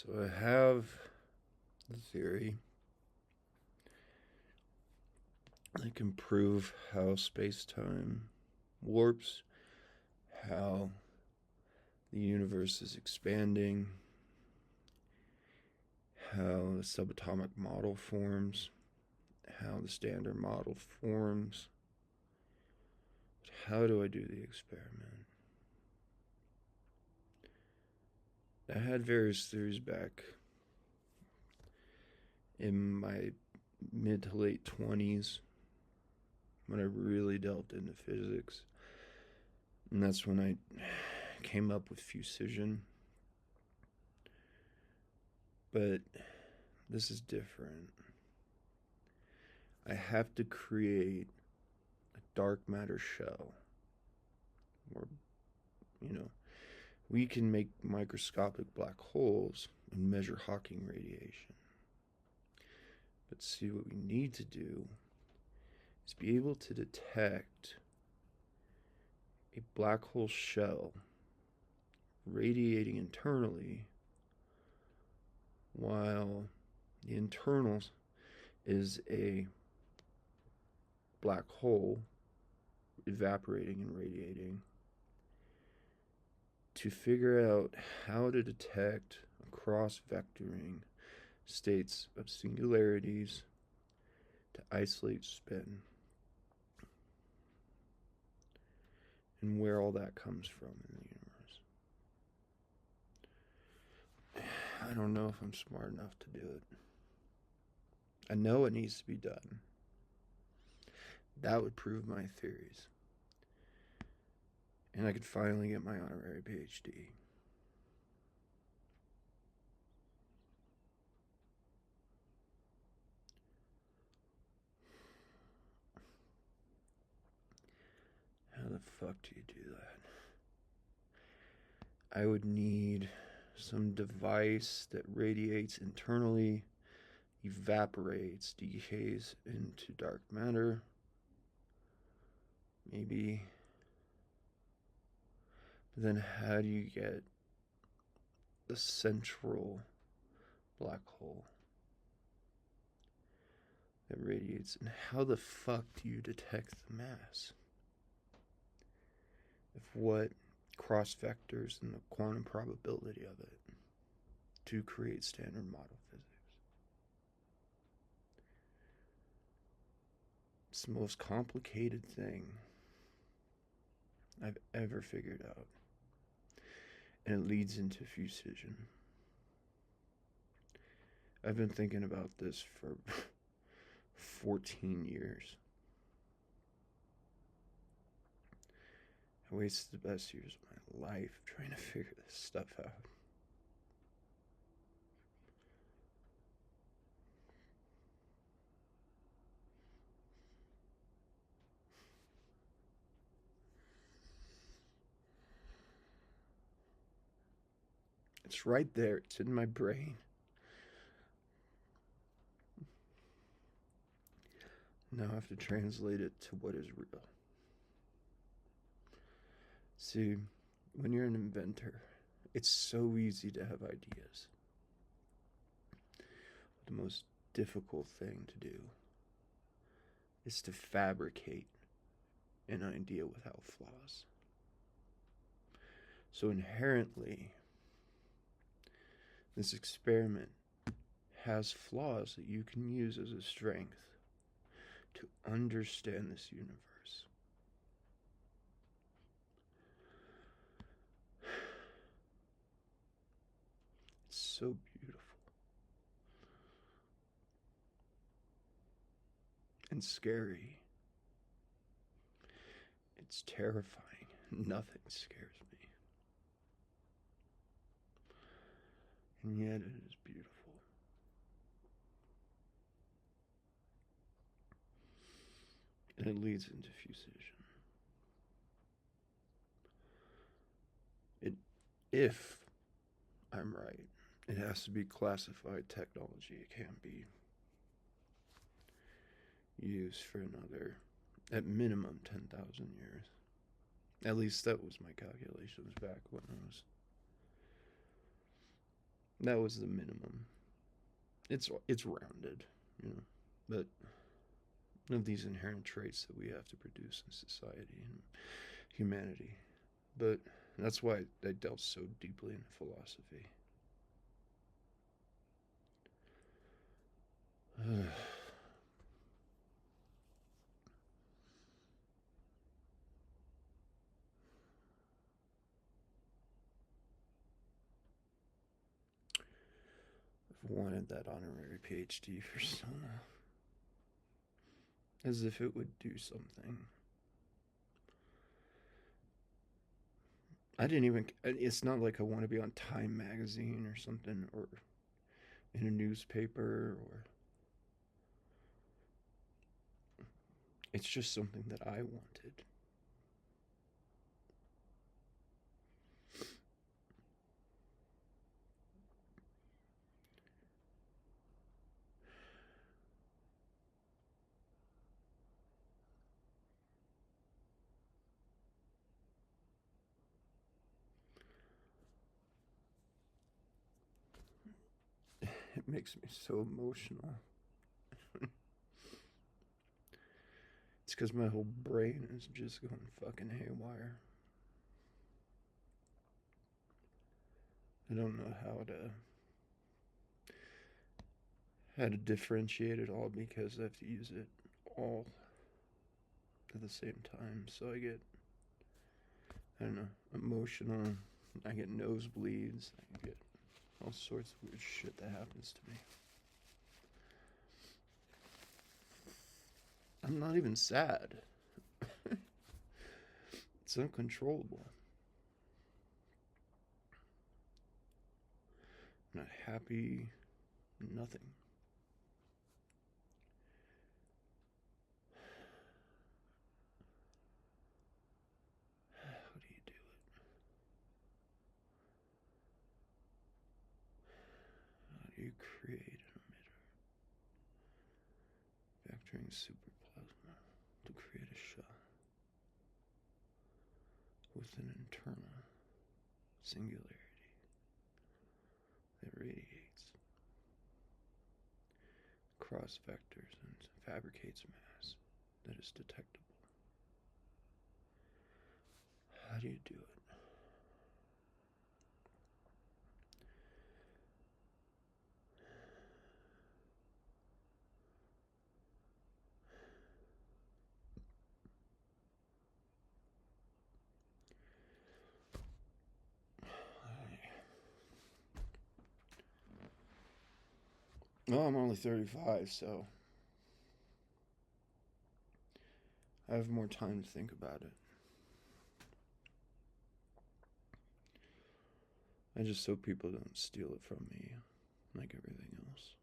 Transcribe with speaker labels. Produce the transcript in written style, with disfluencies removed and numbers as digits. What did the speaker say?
Speaker 1: So I have the theory that can prove how space time warps, how the universe is expanding, how the subatomic model forms, how the standard model forms. But how do I do the experiment? I had various theories back in my mid to late 20s when I really delved into physics. And that's when I came up with fusion. But this is different. I have to create a dark matter shell. Or, we can make microscopic black holes and measure Hawking radiation. But see, what we need to do is be able to detect a black hole shell radiating internally while the internals is a black hole evaporating and radiating, to figure out how to detect cross vectoring states of singularities to isolate spin and where all that comes from in the universe. I don't know if I'm smart enough to do it. I know it needs to be done. That would prove my theories. And I could finally get my honorary PhD. How the fuck do you do that? I would need some device that radiates internally, evaporates, decays into dark matter. Maybe. But then how do you get the central black hole that radiates? And how the fuck do you detect the mass? If what cross vectors and the quantum probability of it to create standard model physics? It's the most complicated thing I've ever figured out. And it leads into fusion. I've been thinking about this for 14 years. I wasted the best years of my life trying to figure this stuff out. It's right there. It's in my brain. Now I have to translate it to what is real. See, when you're an inventor, it's so easy to have ideas. But the most difficult thing to do is to fabricate an idea without flaws. So inherently, this experiment has flaws that you can use as a strength to understand this universe. It's so beautiful. And scary. It's terrifying. Nothing scares me. And yet it is beautiful. And it leads into fusion. If I'm right, it has to be classified technology. It can't be used for another, at minimum, 10,000 years. At least that was my calculations back when I was That was the minimum. It's rounded, you know, but of these inherent traits that we have to produce in society and humanity. But that's why I delved so deeply into philosophy. I've wanted that honorary PhD for so long. As if it would do something. I didn't even. It's not like I want to be on Time magazine or something, or in a newspaper, or. It's just something that I wanted. It makes me so emotional. It's because my whole brain is just going fucking haywire. I don't know how to differentiate it all because I have to use it all at the same time. So I get, I don't know, emotional. I get nosebleeds. I get all sorts of weird shit that happens to me. I'm not even sad. It's uncontrollable. I'm not happy. Nothing. How do you do it? How do you create an emitter? Vectoring superplasma to create a shell with an internal singularity that radiates across vectors and fabricates mass that is detectable. How do you do it? Well, I'm only 35, so I have more time to think about it. I just hope people don't steal it from me like everything else.